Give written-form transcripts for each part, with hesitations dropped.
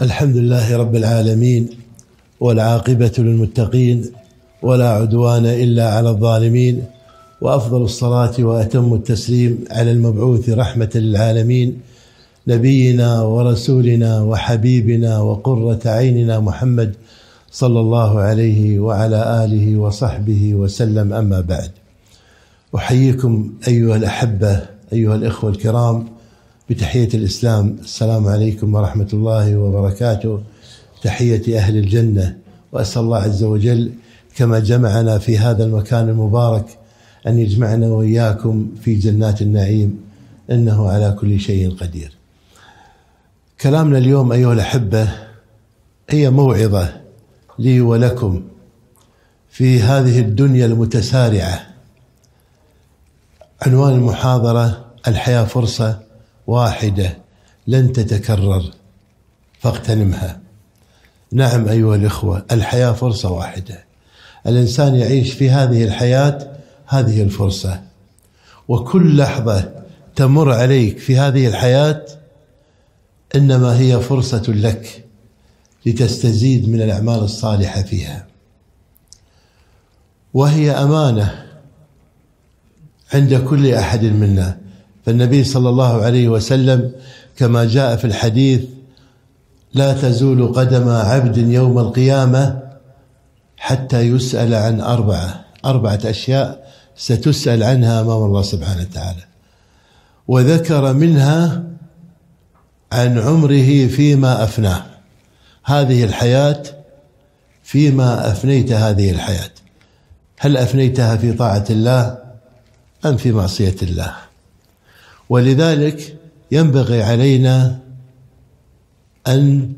الحمد لله رب العالمين، والعاقبة للمتقين، ولا عدوان إلا على الظالمين، وأفضل الصلاة وأتم التسليم على المبعوث رحمة للعالمين، نبينا ورسولنا وحبيبنا وقرة عيننا محمد صلى الله عليه وعلى آله وصحبه وسلم. أما بعد، أحييكم أيها الأحبة، أيها الإخوة الكرام، بتحية الإسلام. السلام عليكم ورحمة الله وبركاته، تحية أهل الجنة. وأسأل الله عز وجل كما جمعنا في هذا المكان المبارك أن يجمعنا وإياكم في جنات النعيم، إنه على كل شيء قدير. كلامنا اليوم أيها الأحبة هي موعظة لي ولكم في هذه الدنيا المتسارعة. عنوان المحاضرة: الحياة فرصة واحدة لن تتكرر فاغتنمها. نعم أيها الإخوة، الحياة فرصة واحدة، الإنسان يعيش في هذه الحياة، هذه الفرصة، وكل لحظة تمر عليك في هذه الحياة إنما هي فرصة لك لتستزيد من الأعمال الصالحة فيها، وهي أمانة عند كل أحد منا. فالنبي صلى الله عليه وسلم كما جاء في الحديث: لا تزول قدم عبد يوم القيامة حتى يسأل عن أربعة أشياء ستسأل عنها أمام الله سبحانه وتعالى. وذكر منها عن عمره فيما أفناه، هذه الحياة فيما أفنيت هذه الحياة، هل أفنيتها في طاعة الله أم في معصية الله؟ ولذلك ينبغي علينا أن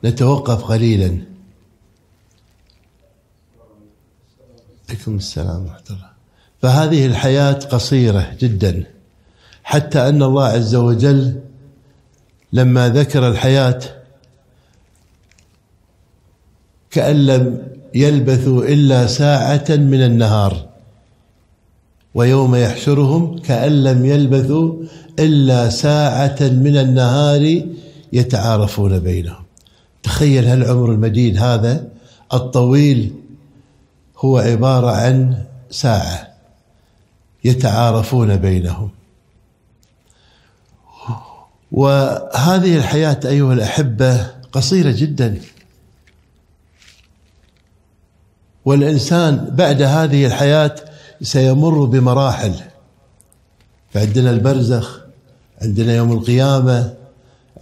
نتوقف قليلا. عليكم السلام ورحمة الله. فهذه الحياة قصيرة جدا، حتى أن الله عز وجل لما ذكر الحياة كأن لم يلبثوا إلا ساعة من النهار، ويوم يحشرهم كأن لم يلبثوا إلا ساعة من النهار يتعارفون بينهم. تخيل هالعمر المديد هذا الطويل هو عبارة عن ساعة يتعارفون بينهم. وهذه الحياة أيها الأحبة قصيرة جدا، والإنسان بعد هذه الحياة سيمر بمراحل. فعندنا البرزخ، عندنا يوم القيامة،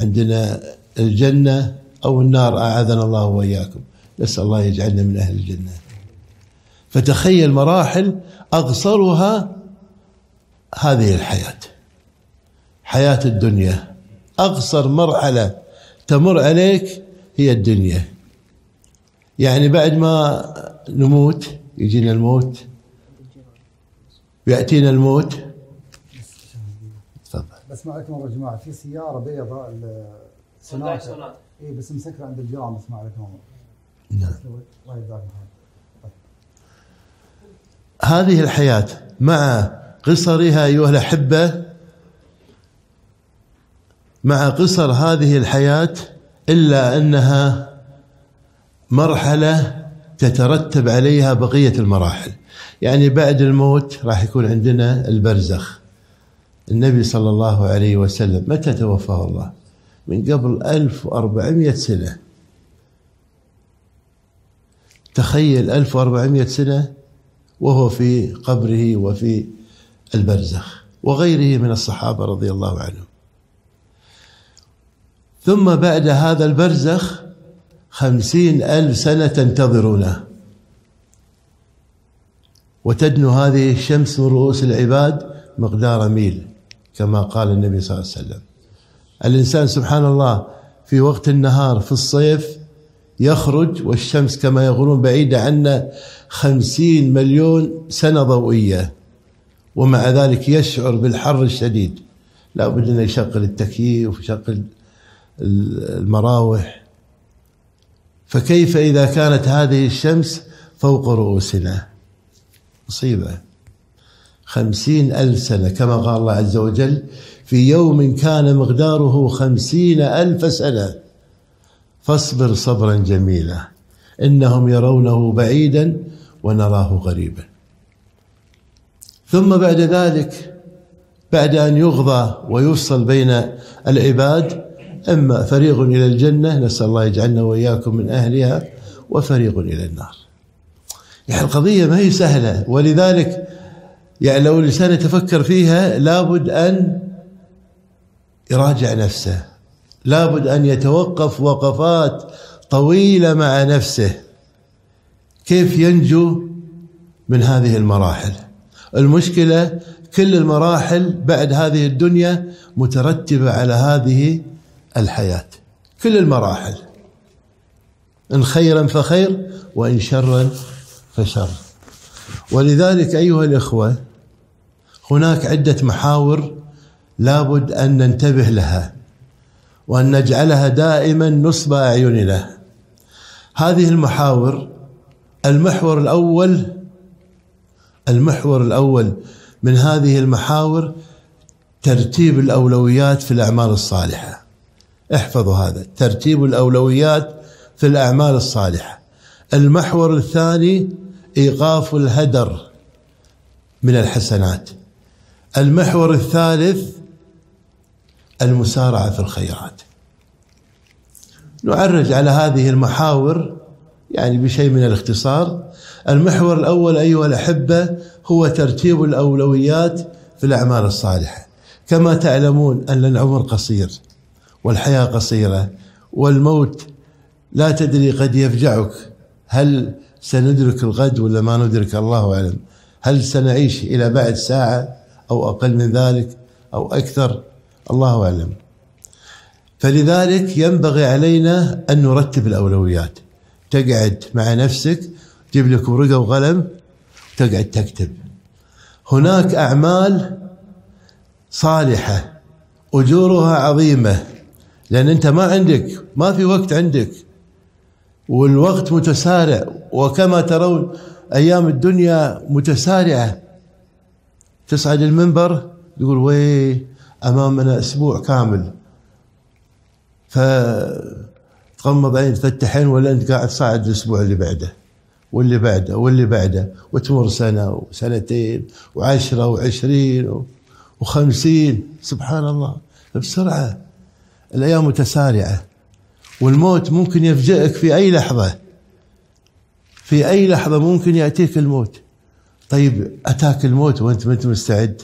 عندنا الجنة أو النار، أعاذنا الله وإياكم، نسأل الله يجعلنا من أهل الجنة. فتخيل مراحل أقصرها هذه الحياة، حياة الدنيا. أقصر مرحلة تمر عليك هي الدنيا. يعني بعد ما نموت يجينا الموت، يأتينا الموت. تفضل. بس معكم يا جماعة، في سيارة بيضاء سوناتا، اي بس مسكرة عند الجيران. بس معكم. نعم. هذه الحياة مع قصرها أيها الأحبة، مع قصر هذه الحياة، إلا أنها مرحلة تترتب عليها بقية المراحل. يعني بعد الموت راح يكون عندنا البرزخ. النبي صلى الله عليه وسلم متى توفاه الله؟ من قبل 1400 سنة. تخيل 1400 سنة وهو في قبره وفي البرزخ، وغيره من الصحابة رضي الله عنهم. ثم بعد هذا البرزخ 50,000 سنة تنتظرونه، وتدنو هذه الشمس من رؤوس العباد مقدار ميل، كما قال النبي صلى الله عليه وسلم. الإنسان سبحان الله في وقت النهار في الصيف يخرج والشمس كما يقولون بعيدة عنا 50 مليون سنة ضوئية، ومع ذلك يشعر بالحر الشديد، لا بد أن يشغل التكييف ويشغل المراوح. فكيف إذا كانت هذه الشمس فوق رؤوسنا؟ مصيبة. 50,000 سنة كما قال الله عز وجل: في يوم كان مقداره 50,000 سنة. فاصبر صبرا جميلا إنهم يرونه بعيدا ونراه قريبا. ثم بعد ذلك بعد أن يغضى ويفصل بين العباد إما فريق إلى الجنة، نسأل الله يجعلنا وإياكم من أهلها، وفريق إلى النار. يعني القضية ما هي سهلة، ولذلك يعني لو الإنسان يتفكر فيها لابد أن يراجع نفسه، لابد أن يتوقف وقفات طويلة مع نفسه كيف ينجو من هذه المراحل. المشكلة كل المراحل بعد هذه الدنيا مترتبة على هذه الحياة، كل المراحل، إن خيرا فخير وإن شرا فشر. ولذلك أيها الإخوة هناك عدة محاور لابد أن ننتبه لها وأن نجعلها دائما نصب أعيننا. هذه المحاور، المحور الأول من هذه المحاور ترتيب الأولويات في الأعمال الصالحة. احفظوا هذا، ترتيب الأولويات في الأعمال الصالحة. المحور الثاني إيقاف الهدر من الحسنات. المحور الثالث المسارعة في الخيرات. نعرج على هذه المحاور يعني بشيء من الاختصار. المحور الأول أيها الأحبة هو ترتيب الأولويات في الأعمال الصالحة. كما تعلمون أن العمر قصير والحياة قصيرة والموت لا تدري قد يفجعك، هل سندرك الغد ولا ما ندرك الله أعلم، هل سنعيش إلى بعد ساعة أو أقل من ذلك أو أكثر، الله أعلم. فلذلك ينبغي علينا أن نرتب الأولويات. تقعد مع نفسك، تجيب لك ورقة وقلم وتقعد تكتب. هناك أعمال صالحة أجورها عظيمة، لأن أنت ما في وقت عندك، والوقت متسارع، وكما ترون أيام الدنيا متسارعة. تصعد المنبر يقول وي أمامنا أسبوع كامل، فتغمض عين تفتح عين ولا أنت قاعد صاعد الأسبوع اللي بعده واللي بعده واللي بعده، وتمر سنة وسنتين و10 و20 و50. سبحان الله، بسرعة الأيام متسارعة، والموت ممكن يفجئك في أي لحظة، في أي لحظة ممكن يأتيك الموت. طيب أتاك الموت وأنت ما أنت مستعد،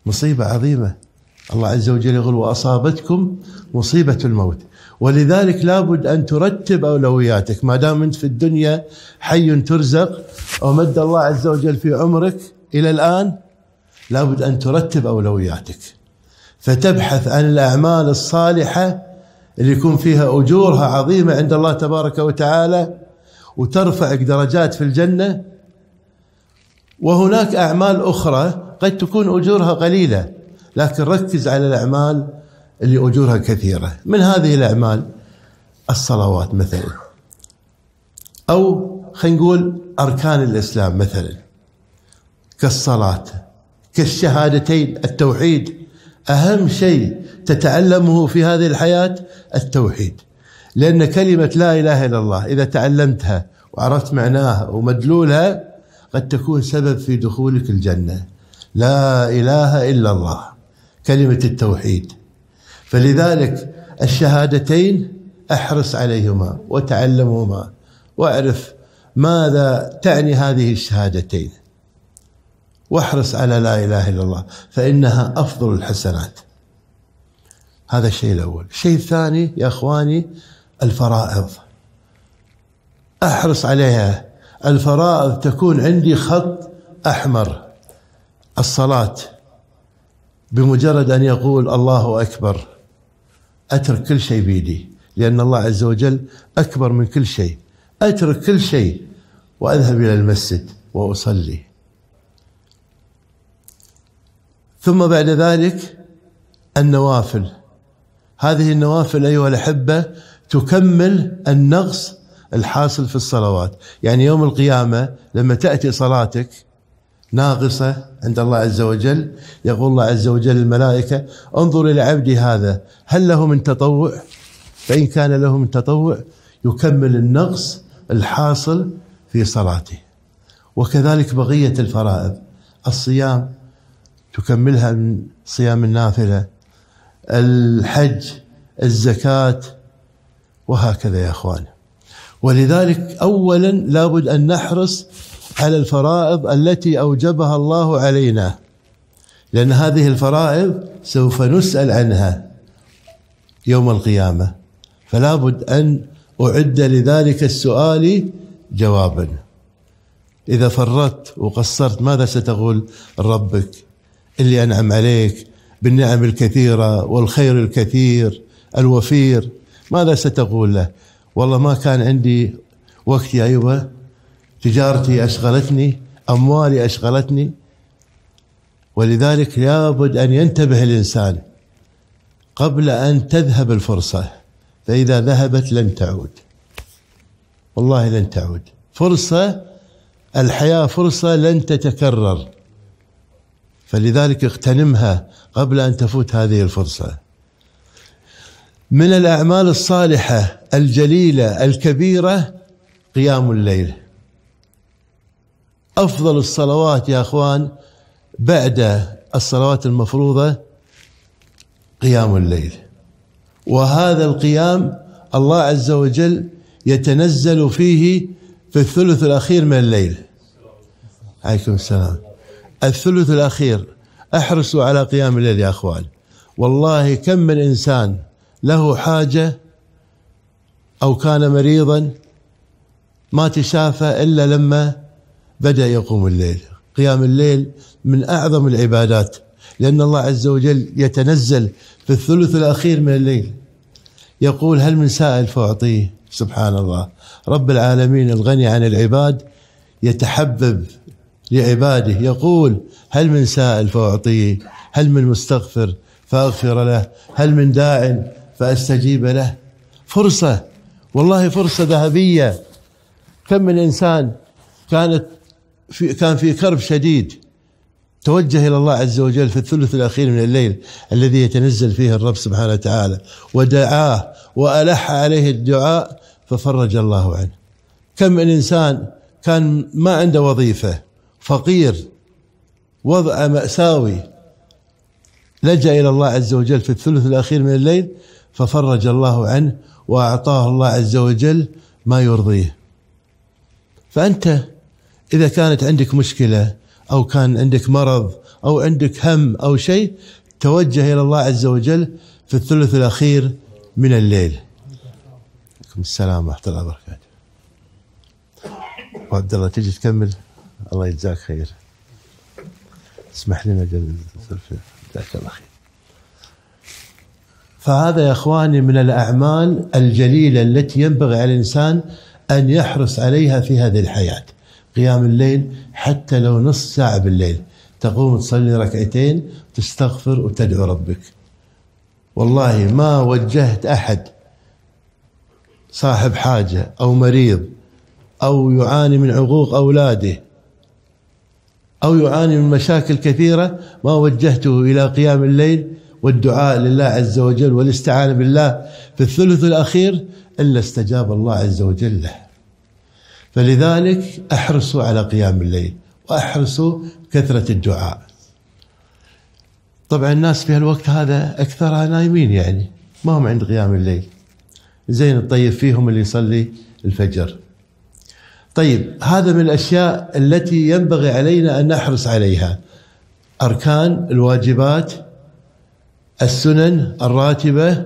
مصيبة عظيمة. الله عز وجل يقول وأصابتكم مصيبة الموت. ولذلك لابد أن ترتب أولوياتك. ما دام أنت في الدنيا حي ترزق ومد الله عز وجل في عمرك إلى الآن، لابد أن ترتب أولوياتك، فتبحث عن الأعمال الصالحة اللي يكون فيها أجورها عظيمة عند الله تبارك وتعالى وترفعك درجات في الجنة. وهناك أعمال أخرى قد تكون أجورها قليلة، لكن ركز على الأعمال اللي أجورها كثيرة. من هذه الأعمال الصلوات مثلا، أو خلينا نقول أركان الإسلام مثلا، كالصلاة، كالشهادتين، التوحيد. أهم شيء تتعلمه في هذه الحياة التوحيد، لأن كلمة لا إله إلا الله إذا تعلمتها وعرفت معناها ومدلولها قد تكون سبب في دخولك الجنة. لا إله إلا الله، كلمة التوحيد. فلذلك الشهادتين أحرص عليهما وتعلمهما، واعرف ماذا تعني هذه الشهادتين، واحرص على لا إله إلا الله، فإنها أفضل الحسنات. هذا الشيء الأول. الشيء الثاني يا أخواني الفرائض، أحرص عليها. الفرائض تكون عندي خط أحمر. الصلاة بمجرد أن يقول الله أكبر أترك كل شيء بيدي، لأن الله عز وجل أكبر من كل شيء. أترك كل شيء وأذهب إلى المسجد وأصلي. ثم بعد ذلك النوافل. هذه النوافل أيها الأحبة تكمل النقص الحاصل في الصلوات. يعني يوم القيامة لما تأتي صلاتك ناقصة عند الله عز وجل، يقول الله عز وجل الملائكة انظر إلى عبدي هذا هل له من تطوع؟ فإن كان له من تطوع يكمل النقص الحاصل في صلاته. وكذلك بقية الفرائض، الصيام تكملها من صيام النافلة، الحج، الزكاة، وهكذا يا أخوان. ولذلك أولا لابد أن نحرص على الفرائض التي أوجبها الله علينا، لأن هذه الفرائض سوف نسأل عنها يوم القيامة، فلا بد أن أعد لذلك السؤال جوابا. إذا فرطت وقصرت ماذا ستقول ربك اللي أنعم عليك بالنعم الكثيرة والخير الكثير الوفير؟ ماذا ستقول له؟ والله ما كان عندي وقت يا أيوة، تجارتي أشغلتني، أموالي أشغلتني. ولذلك لابد أن ينتبه الإنسان قبل أن تذهب الفرصة، فإذا ذهبت لن تعود، والله لن تعود. فرصة الحياة فرصة لن تتكرر، فلذلك اغتنمها قبل أن تفوت هذه الفرصة. من الأعمال الصالحة الجليلة الكبيرة قيام الليل. أفضل الصلوات يا أخوان بعد الصلوات المفروضة قيام الليل، وهذا القيام الله عز وجل يتنزل فيه في الثلث الأخير من الليل. عليكم السلام. الثلث الأخير احرصوا على قيام الليل يا أخوان. والله كم من إنسان له حاجة أو كان مريضا ما تشافى إلا لما بدأ يقوم الليل. قيام الليل من أعظم العبادات، لأن الله عز وجل يتنزل في الثلث الأخير من الليل، يقول هل من سائل فأعطيه. سبحان الله، رب العالمين الغني عن العباد يتحبب لعباده، يقول هل من سائل فأعطيه، هل من مستغفر فأغفر له، هل من داع فأستجيب له. فرصة، والله فرصة ذهبية. كم من إنسان كان في كرب شديد، توجه إلى الله عز وجل في الثلث الأخير من الليل الذي يتنزل فيه الرب سبحانه وتعالى، ودعاه وألح عليه الدعاء ففرج الله عنه. كم من إنسان كان ما عنده وظيفة، فقير، وضع مأساوي، لجأ إلى الله عز وجل في الثلث الأخير من الليل ففرج الله عنه وأعطاه الله عز وجل ما يرضيه. فأنت إذا كانت عندك مشكلة أو كان عندك مرض أو عندك هم أو شيء، توجه إلى الله عز وجل في الثلث الأخير من الليل. عليكم السلام ورحمة الله وبركاته. وعبد الله تجي تكمل، الله يجزاك خير. اسمح لنا جزاك الله خير. فهذا يا أخواني من الأعمال الجليلة التي ينبغي على الإنسان أن يحرص عليها في هذه الحياة. قيام الليل حتى لو نص ساعة بالليل، تقوم تصلي ركعتين تستغفر وتدعو ربك. والله ما وجهت أحد صاحب حاجة أو مريض أو يعاني من عقوق أولاده أو يعاني من مشاكل كثيرة ما وجهته إلى قيام الليل والدعاء لله عز وجل والاستعانة بالله في الثلث الأخير إلا استجاب الله عز وجل له. فلذلك احرصوا على قيام الليل واحرصوا كثرة الدعاء. طبعا الناس في الوقت هذا أكثرها نايمين، يعني ما هم عند قيام الليل. زين الطيب فيهم اللي يصلي الفجر. طيب هذا من الأشياء التي ينبغي علينا أن نحرص عليها، أركان الواجبات، السنن الراتبة،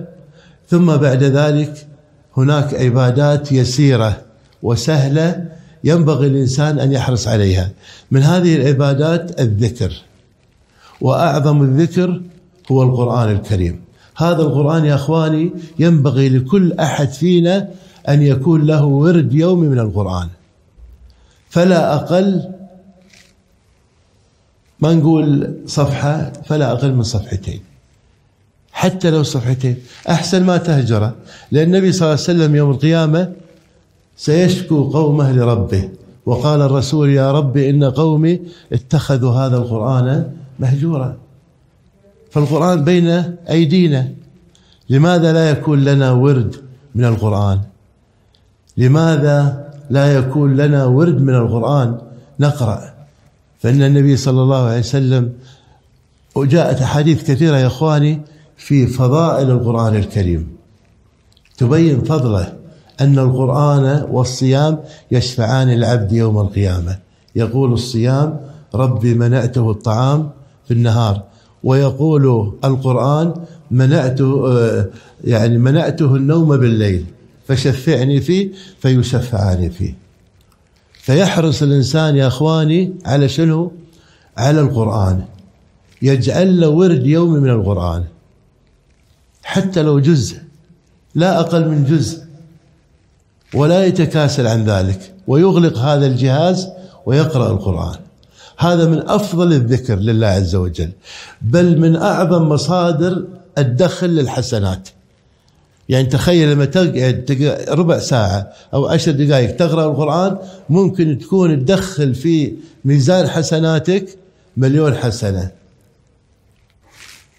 ثم بعد ذلك هناك عبادات يسيرة وسهلة ينبغي الإنسان أن يحرص عليها. من هذه العبادات الذكر، وأعظم الذكر هو القرآن الكريم. هذا القرآن يا أخواني ينبغي لكل أحد فينا أن يكون له ورد يومي من القرآن، فلا أقل، ما نقول صفحة، فلا أقل من صفحتين، حتى لو صفحتين أحسن ما تهجره. لأن النبي صلى الله عليه وسلم يوم القيامة سيشكو قومه لربه، وقال الرسول يا رب إن قومي اتخذوا هذا القرآن مهجورا. فالقرآن بين أيدينا، لماذا لا يكون لنا ورد من القرآن؟ لماذا لا يكون لنا ورد من القرآن نقرأ؟ فإن النبي صلى الله عليه وسلم، وجاءت أحاديث كثيرة يا أخواني في فضائل القرآن الكريم تبين فضله، أن القرآن والصيام يشفعان العبد يوم القيامة. يقول الصيام: ربي منعته الطعام في النهار، ويقول القرآن: منعته النوم بالليل فشفعني فيه فيشفعان فيه. فيحرص الإنسان يا أخواني على شنو؟ على القرآن، يجعل له ورد يومي من القرآن، حتى لو جزء، لا أقل من جزء، ولا يتكاسل عن ذلك، ويغلق هذا الجهاز ويقرأ القرآن. هذا من أفضل الذكر لله عز وجل، بل من أعظم مصادر الدخل للحسنات. يعني تخيل لما تقعد ربع ساعة أو 10 دقائق تقرأ القرآن، ممكن تكون تدخل في ميزان حسناتك 1,000,000 حسنة.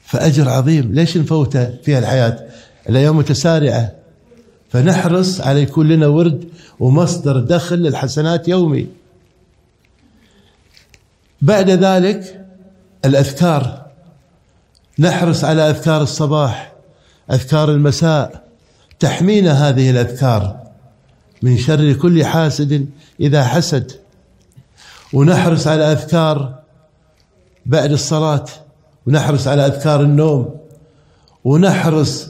فأجر عظيم، ليش نفوته فيها؟ الحياة الأيام متسارعة، فنحرص على يكون لنا ورد ومصدر دخل للحسنات يومي. بعد ذلك الأذكار، نحرص على أذكار الصباح، أذكار المساء، تحمينا هذه الأذكار من شر كل حاسد إذا حسد. ونحرص على أذكار بعد الصلاة، ونحرص على أذكار النوم، ونحرص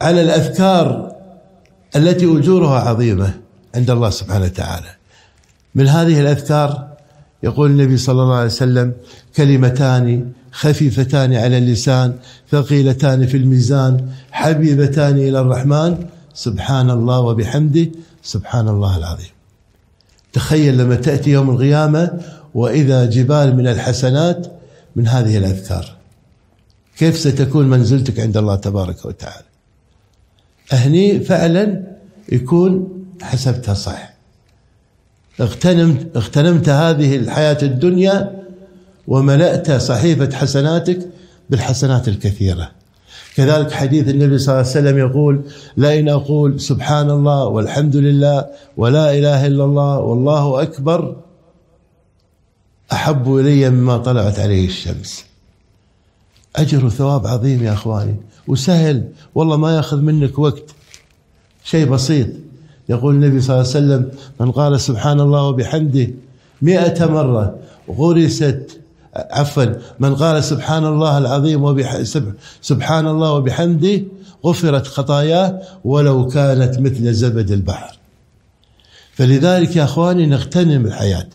على الأذكار التي أجورها عظيمة عند الله سبحانه وتعالى. من هذه الأذكار يقول النبي صلى الله عليه وسلم: كلمتان خفيفتان على اللسان ثقيلتان في الميزان حبيبتان إلى الرحمن سبحان الله وبحمده سبحان الله العظيم. تخيل لما تأتي يوم القيامة وإذا جبال من الحسنات من هذه الأذكار، كيف ستكون منزلتك عند الله تبارك وتعالى؟ أهني فعلا يكون حسبتها صح، اغتنمت هذه الحياة الدنيا وملأت صحيفة حسناتك بالحسنات الكثيرة. كذلك حديث النبي صلى الله عليه وسلم يقول: لئن أقول سبحان الله والحمد لله ولا إله إلا الله والله أكبر أحب إلي مما طلعت عليه الشمس. أجر وثواب عظيم يا أخواني، وسهل والله، ما يأخذ منك وقت، شيء بسيط. يقول النبي صلى الله عليه وسلم: من قال سبحان الله وبحمده 100 مرة غرست، من قال سبحان الله العظيم سبحان الله وبحمده غفرت خطاياه ولو كانت مثل زبد البحر. فلذلك يا أخواني نغتنم الحياة.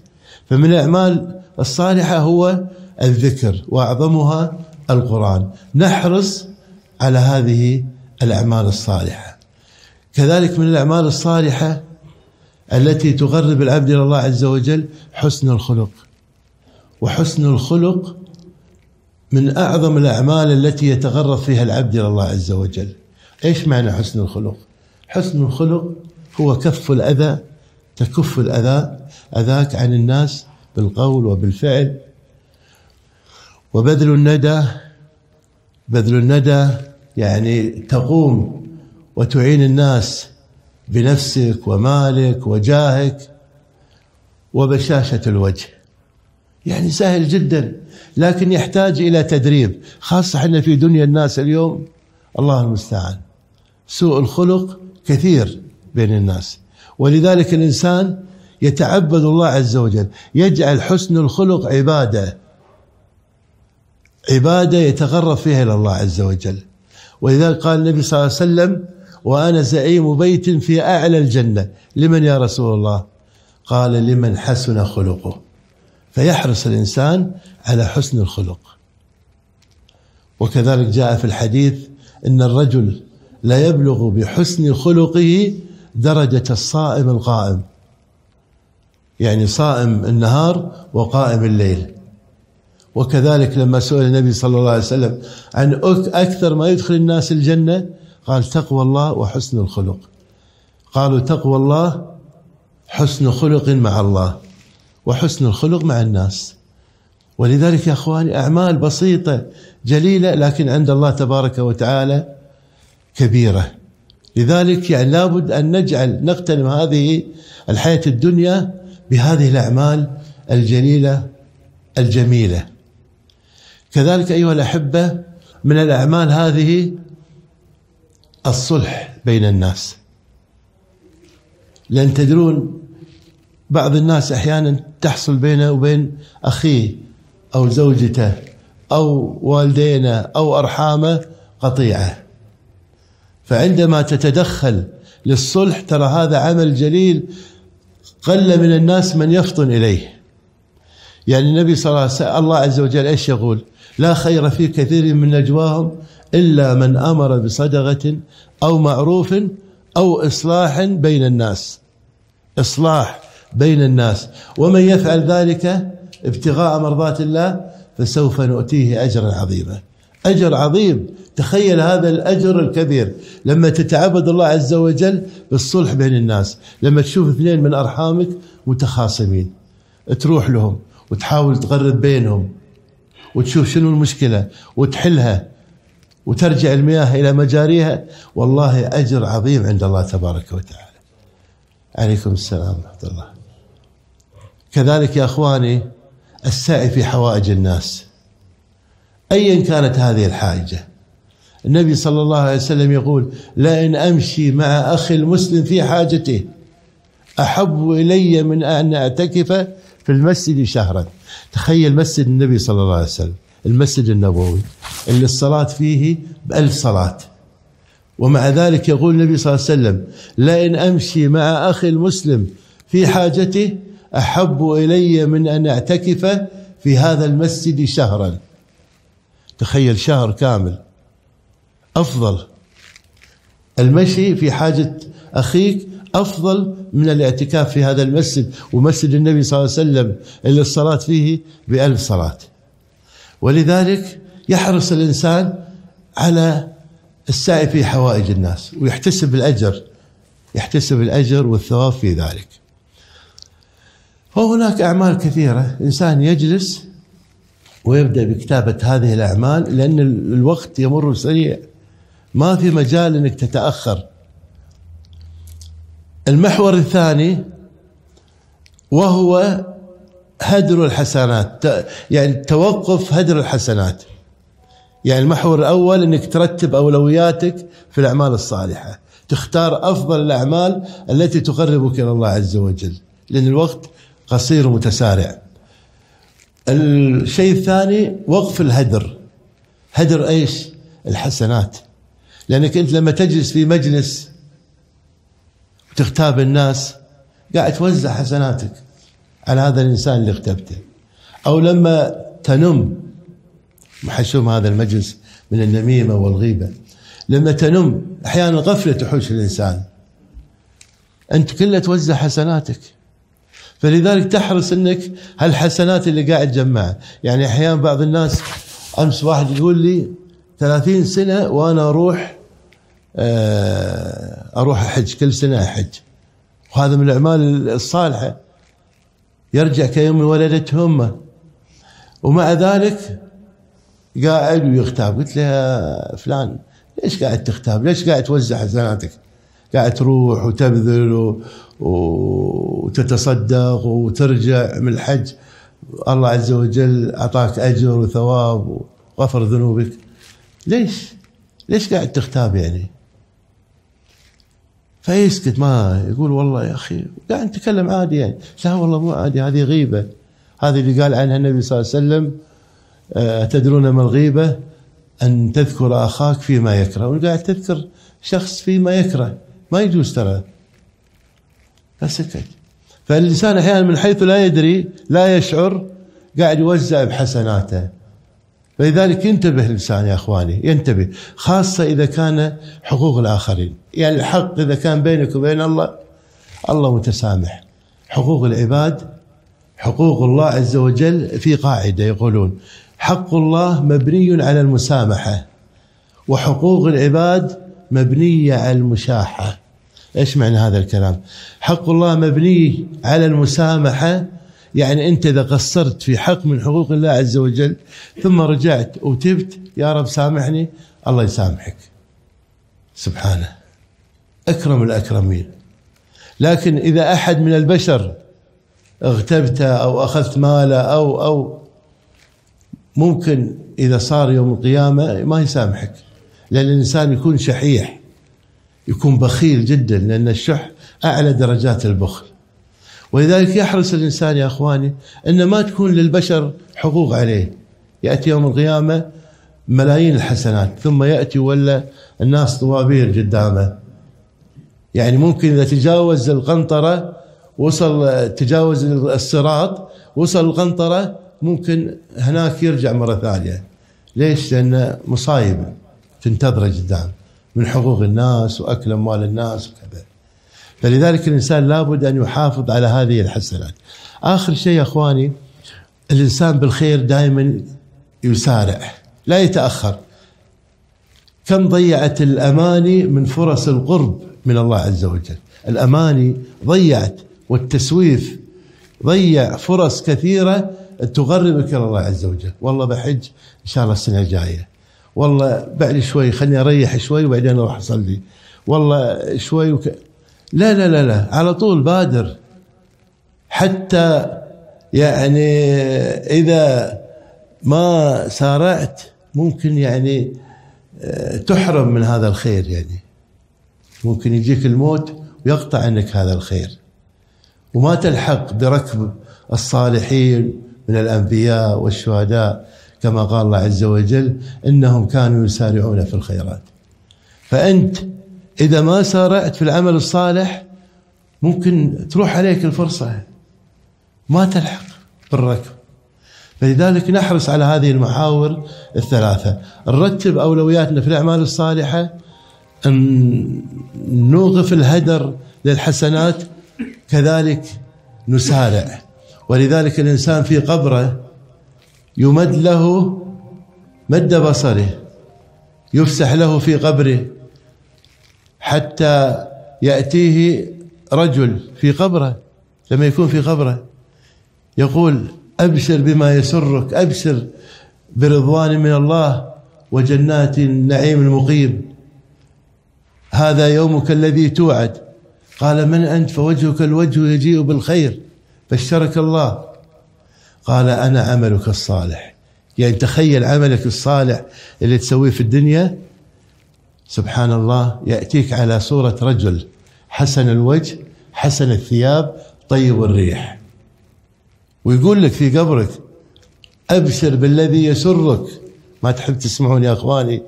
فمن الأعمال الصالحة هو الذكر، وأعظمها القرآن. نحرص على هذه الأعمال الصالحة. كذلك من الأعمال الصالحة التي تقرب العبد إلى الله عز وجل حسن الخلق. وحسن الخلق من أعظم الأعمال التي يتغرب فيها العبد إلى الله عز وجل. إيش معنى حسن الخلق؟ حسن الخلق هو كف الأذى، تكف أذاك عن الناس بالقول وبالفعل، وبذل الندى يعني تقوم وتعين الناس بنفسك ومالك وجاهك، وبشاشة الوجه. يعني سهل جدا، لكن يحتاج إلى تدريب، خاصة احنا في دنيا الناس اليوم الله المستعان، سوء الخلق كثير بين الناس. ولذلك الإنسان يتعبد الله عز وجل، يجعل حسن الخلق عبادة يتغرب فيها إلى الله عز وجل. ولذلك قال النبي صلى الله عليه وسلم: وأنا زعيم بيت في أعلى الجنة. لمن يا رسول الله؟ قال: لمن حسن خلقه. فيحرص الإنسان على حسن الخلق. وكذلك جاء في الحديث إن الرجل لا يبلغ بحسن خلقه درجة الصائم القائم، يعني صائم النهار وقائم الليل. وكذلك لما سئل النبي صلى الله عليه وسلم عن أكثر ما يدخل الناس الجنة، قال: تقوى الله وحسن الخلق. قالوا: تقوى الله حسن خلق مع الله، وحسن الخلق مع الناس. ولذلك يا أخواني أعمال بسيطة جليلة، لكن عند الله تبارك وتعالى كبيرة. لذلك يعني لابد أن نغتنم هذه الحياة الدنيا بهذه الأعمال الجليلة الجميلة. كذلك أيها الأحبة من الأعمال هذه الصلح بين الناس، لأن تدرون بعض الناس أحيانا تحصل بينه وبين أخيه أو زوجته أو والدينه أو أرحامه قطيعة، فعندما تتدخل للصلح ترى هذا عمل جليل قل من الناس من يفطن إليه. يعني النبي صلى الله عليه وسلم الله عز وجل إيش يقول؟ لا خير في كثير من نجواهم إلا من أمر بصدقة أو معروف أو إصلاح بين الناس. إصلاح بين الناس، ومن يفعل ذلك ابتغاء مرضات الله فسوف نؤتيه أجرا عظيما. أجر عظيم، تخيل هذا الأجر الكبير لما تتعبد الله عز وجل بالصلح بين الناس. لما تشوف اثنين من أرحامك متخاصمين تروح لهم وتحاول تقرب بينهم وتشوف شنو المشكلة وتحلها وترجع المياه إلى مجاريها، والله أجر عظيم عند الله تبارك وتعالى. عليكم السلام ورحمة الله. كذلك يا أخواني السعي في حوائج الناس أيا كانت هذه الحاجة. النبي صلى الله عليه وسلم يقول لئن أمشي مع أخي المسلم في حاجته أحب إلي من أن أعتكف في المسجد شهرا. تخيل مسجد النبي صلى الله عليه وسلم، المسجد النبوي اللي الصلاة فيه ب1000 صلاة، ومع ذلك يقول النبي صلى الله عليه وسلم لئن أمشي مع أخي المسلم في حاجته أحب إلي من أن أعتكف في هذا المسجد شهرا. تخيل شهر كامل أفضل. المشي في حاجة أخيك أفضل من الاعتكاف في هذا المسجد، ومسجد النبي صلى الله عليه وسلم اللي الصلاة فيه ب1000 صلاة. ولذلك يحرص الإنسان على السعي في حوائج الناس ويحتسب الأجر، يحتسب الأجر والثواب في ذلك. وهناك أعمال كثيرة إنسان يجلس ويبدأ بكتابة هذه الأعمال، لأن الوقت يمر سريع، ما في مجال أنك تتأخر. المحور الثاني وهو هدر الحسنات، يعني توقف هدر الحسنات. يعني المحور الأول أنك ترتب أولوياتك في الأعمال الصالحة، تختار أفضل الأعمال التي تقربك إلى الله عز وجل، لأن الوقت قصير ومتسارع. الشيء الثاني وقف الهدر. هدر ايش؟ الحسنات. لانك انت لما تجلس في مجلس وتغتاب الناس قاعد توزع حسناتك على هذا الانسان اللي اغتبته، او لما تنم، محشوم هذا المجلس من النميمة والغيبة، لما تنم احيانا غفلة تحوش الانسان، انت كلها توزع حسناتك. فلذلك تحرص انك هالحسنات اللي قاعد تجمعها. يعني احيانا بعض الناس، امس واحد يقول لي 30 سنة وانا اروح احج، كل سنة احج، وهذا من الاعمال الصالحة، يرجع كيوم ولدته امه، ومع ذلك قاعد ويغتاب. قلت له يا فلان ليش قاعد تغتاب؟ ليش قاعد توزع حسناتك؟ قاعد تروح وتبذل وتتصدق وترجع من الحج، الله عز وجل أعطاك أجر وثواب وغفر ذنوبك، ليش قاعد تغتاب يعني؟ فيسكت، ما يقول والله يا أخي قاعد نتكلم عادي يعني. لا والله مو عادي، هذه غيبة. هذه اللي قال عنها النبي صلى الله عليه وسلم أتدرون ما الغيبة؟ أن تذكر أخاك فيما يكره. وقاعد تذكر شخص فيما يكره، ما يجوز ترى. فسكت. فالإنسان أحيانا من حيث لا يدري لا يشعر قاعد يوزع بحسناته. فلذلك ينتبه الإنسان يا أخواني، ينتبه، خاصة إذا كان حقوق الآخرين. يعني الحق إذا كان بينك وبين الله، الله متسامح. حقوق العباد، حقوق الله عز وجل في قاعدة يقولون حق الله مبني على المسامحة، وحقوق العباد مبنية على المشاحة. إيش معنى هذا الكلام؟ حق الله مبني على المسامحة، يعني أنت إذا قصرت في حق من حقوق الله عز وجل ثم رجعت وتبت يا رب سامحني، الله يسامحك سبحانه. أكرم الأكرمين. لكن إذا أحد من البشر اغتبته أو أخذت ماله أو ممكن إذا صار يوم القيامة ما يسامحك، لأن الإنسان يكون شحيح، يكون بخيل جدا، لأن الشح أعلى درجات البخل. ولذلك يحرص الإنسان يا أخواني أن ما تكون للبشر حقوق عليه. يأتي يوم القيامة ملايين الحسنات، ثم يأتي ولا الناس طوابير قدامه. يعني ممكن إذا تجاوز القنطرة تجاوز الصراط، وصل القنطرة، ممكن هناك يرجع مرة ثانية. ليش؟ لأن مصايب تنتظره قدام من حقوق الناس وأكل أموال الناس وكذا. فلذلك الإنسان لابد أن يحافظ على هذه الحسنات. آخر شيء يا أخواني، الإنسان بالخير دائما يسارع لا يتأخر. كم ضيعت الأماني من فرص القرب من الله عز وجل. الأماني ضيعت، والتسويف ضيع فرص كثيرة تقربك إلى الله عز وجل. والله بحج إن شاء الله السنة الجاية، والله بعد شوي خلني أريح شوي وبعدين أروح أصلي، والله شوي لا لا لا لا، على طول بادر. حتى يعني إذا ما سارعت ممكن يعني تحرم من هذا الخير. يعني ممكن يجيك الموت ويقطع عنك هذا الخير، وما تلحق بركب الصالحين من الأنبياء والشهداء، كما قال الله عز وجل إنهم كانوا يسارعون في الخيرات. فأنت إذا ما سارعت في العمل الصالح ممكن تروح عليك الفرصة، ما تلحق بالركب. فلذلك نحرص على هذه المحاور الثلاثة، نرتب أولوياتنا في الأعمال الصالحة، نوقف الهدر للحسنات، كذلك نسارع. ولذلك الإنسان في قبره يمد له مد بصره، يفسح له في قبره حتى يأتيه رجل في قبره، لما يكون في قبره يقول أبشر بما يسرك، أبشر برضوان من الله وجنات النعيم المقيم، هذا يومك الذي توعد. قال من أنت؟ فوجهك الوجه يجيء بالخير، بشرك الله. قال أنا عملك الصالح. يعني تخيل عملك الصالح اللي تسويه في الدنيا، سبحان الله، يأتيك على صورة رجل حسن الوجه حسن الثياب طيب الريح، ويقول لك في قبرك أبشر بالذي يسرك. ما تحب تسمعون يا أخواني؟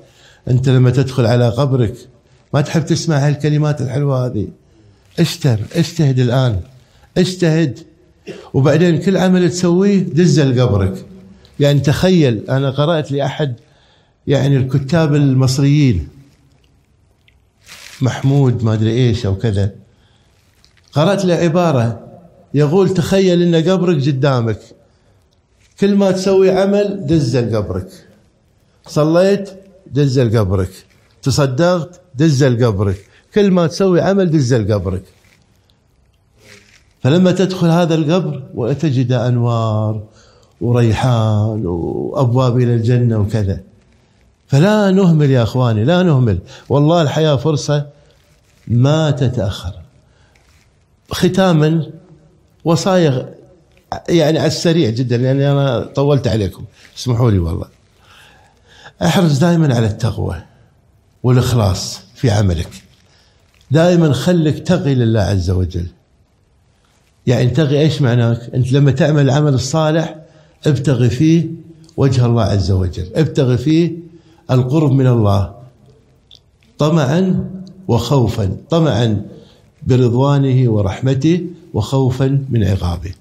أنت لما تدخل على قبرك ما تحب تسمع هالكلمات الحلوة هذه؟ اجتهد الآن، اجتهد، وبعدين كل عمل تسويه دزل قبرك. يعني تخيل، أنا قرأت لأحد يعني الكتاب المصريين، محمود ما أدري إيش أو كذا، قرأت له عبارة يقول تخيل إن قبرك قدامك، كل ما تسوي عمل دزل قبرك، صليت دزل قبرك، تصدقت دزل قبرك، كل ما تسوي عمل دزل قبرك. فلما تدخل هذا القبر وتجد أنوار وريحان وأبواب إلى الجنة وكذا. فلا نهمل يا أخواني، لا نهمل، والله الحياة فرصة ما تتأخر. ختاما وصايا يعني على السريع جدا، لأني أنا طولت عليكم، اسمحوا لي والله. احرص دائما على التقوى والإخلاص في عملك، دائما خلك تقي لله عز وجل. يعني تقي ايش معناك؟ انت لما تعمل العمل الصالح ابتغي فيه وجه الله عز وجل، ابتغي فيه القرب من الله طمعا وخوفا، طمعا برضوانه ورحمته وخوفا من عقابه.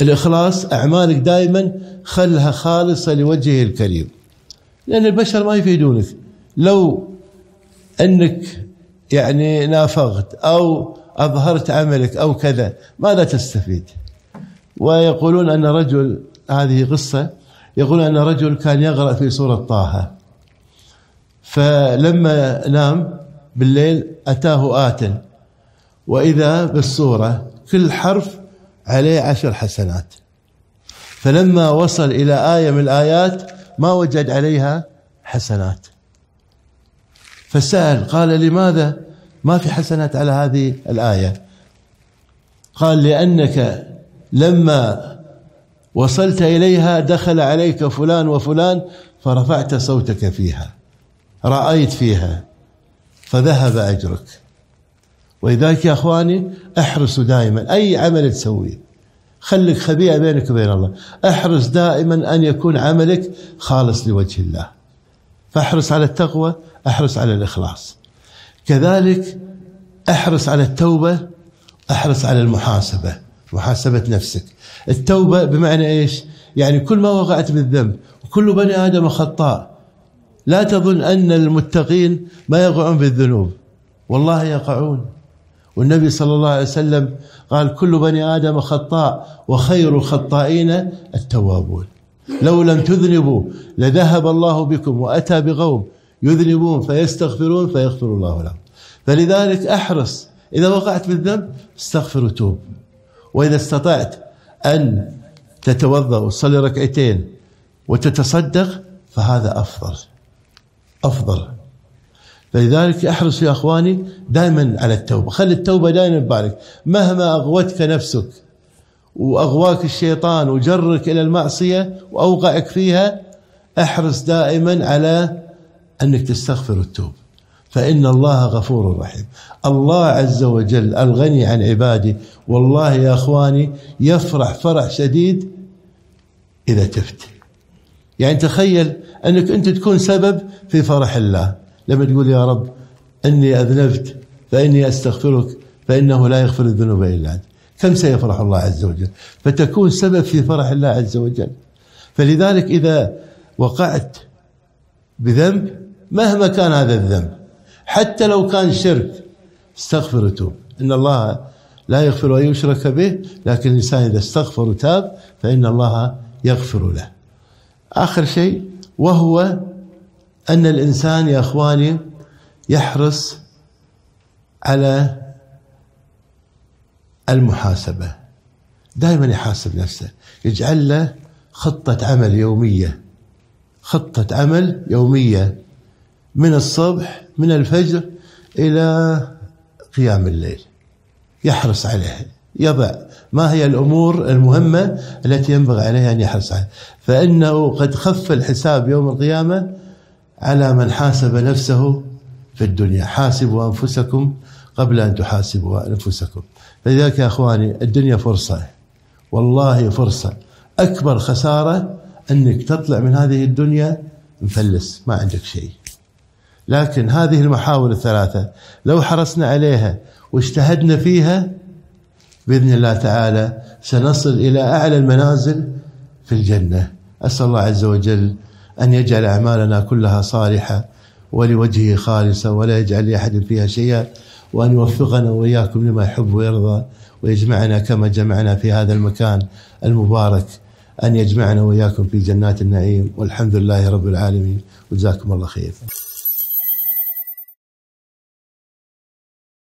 الإخلاص، أعمالك دائما خلها خالصة لوجهه الكريم، لأن البشر ما يفيدونك. لو أنك يعني نافقت أو أظهرت عملك أو كذا ماذا تستفيد؟ ويقولون أن رجل، هذه قصة، يقول أن رجل كان يقرأ في سورة طه، فلما نام بالليل أتاه آت وإذا بالسورة كل حرف عليه 10 حسنات. فلما وصل إلى آية من الآيات ما وجد عليها حسنات، فسأل قال لماذا ما في حسنات على هذه الآية. قال لأنك لما وصلت إليها دخل عليك فلان وفلان فرفعت صوتك فيها، رأيت فيها فذهب أجرك. ولذلك يا أخواني احرصوا دائما أي عمل تسويه، خليك خبيئة بينك وبين الله، احرص دائما أن يكون عملك خالص لوجه الله، فاحرص على التقوى، احرص على الإخلاص. كذلك احرص على التوبة، احرص على المحاسبة، محاسبة نفسك. التوبة بمعنى إيش؟ يعني كل ما وقعت بالذنب، وكل بني آدم خطاء، لا تظن أن المتقين ما يقعون بالذنوب، والله يقعون. والنبي صلى الله عليه وسلم قال كل بني آدم خطاء وخير الخطائين التوابون. لو لم تذنبوا لذهب الله بكم وأتى بقوم يذنبون فيستغفرون فيغفر الله لهم. فلذلك أحرص إذا وقعت بالذنب استغفر وتوب، وإذا استطعت أن تتوضأ وتصلي ركعتين وتتصدق فهذا أفضل. فلذلك احرص يا أخواني دائما على التوبة، خلي التوبة دائما ببالك، مهما أغوتك نفسك وأغواك الشيطان وجرك إلى المعصية وأوقعك فيها، احرص دائما على أنك تستغفر وتتوب، فإن الله غفور رحيم. الله عز وجل الغني عن عباده، والله يا أخواني يفرح فرح شديد إذا تبت. يعني تخيل أنك أنت تكون سبب في فرح الله لما تقول يا رب أني أذنبت فإني أستغفرك فإنه لا يغفر الذنوب إلا أنت، كم سيفرح الله عز وجل، فتكون سبب في فرح الله عز وجل. فلذلك إذا وقعت بذنب مهما كان هذا الذنب، حتى لو كان شرك، استغفر وتوب، إن الله لا يغفر أن يشرك به، لكن الإنسان إذا استغفر وتاب فإن الله يغفر له. آخر شيء وهو أن الإنسان يا أخواني يحرص على المحاسبة، دائما يحاسب نفسه، يجعل له خطة عمل يومية من الصبح من الفجر إلى قيام الليل، يحرص عليها، يضع ما هي الأمور المهمة التي ينبغي عليها أن يحرص عليها، فإنه قد خف الحساب يوم القيامة على من حاسب نفسه في الدنيا. حاسبوا أنفسكم قبل أن تحاسبوا أنفسكم. فلذلك يا أخواني الدنيا فرصة، والله فرصة. أكبر خسارة أنك تطلع من هذه الدنيا مفلس ما عندك شيء. لكن هذه المحاور الثلاثة لو حرصنا عليها واجتهدنا فيها بإذن الله تعالى سنصل إلى أعلى المنازل في الجنة. أسأل الله عز وجل أن يجعل أعمالنا كلها صالحة ولوجهه خالصة ولا يجعل لأحد فيها شيئا، وأن يوفقنا وإياكم لما يحب ويرضى، ويجمعنا كما جمعنا في هذا المكان المبارك، أن يجمعنا وإياكم في جنات النعيم، والحمد لله رب العالمين، وجزاكم الله خير.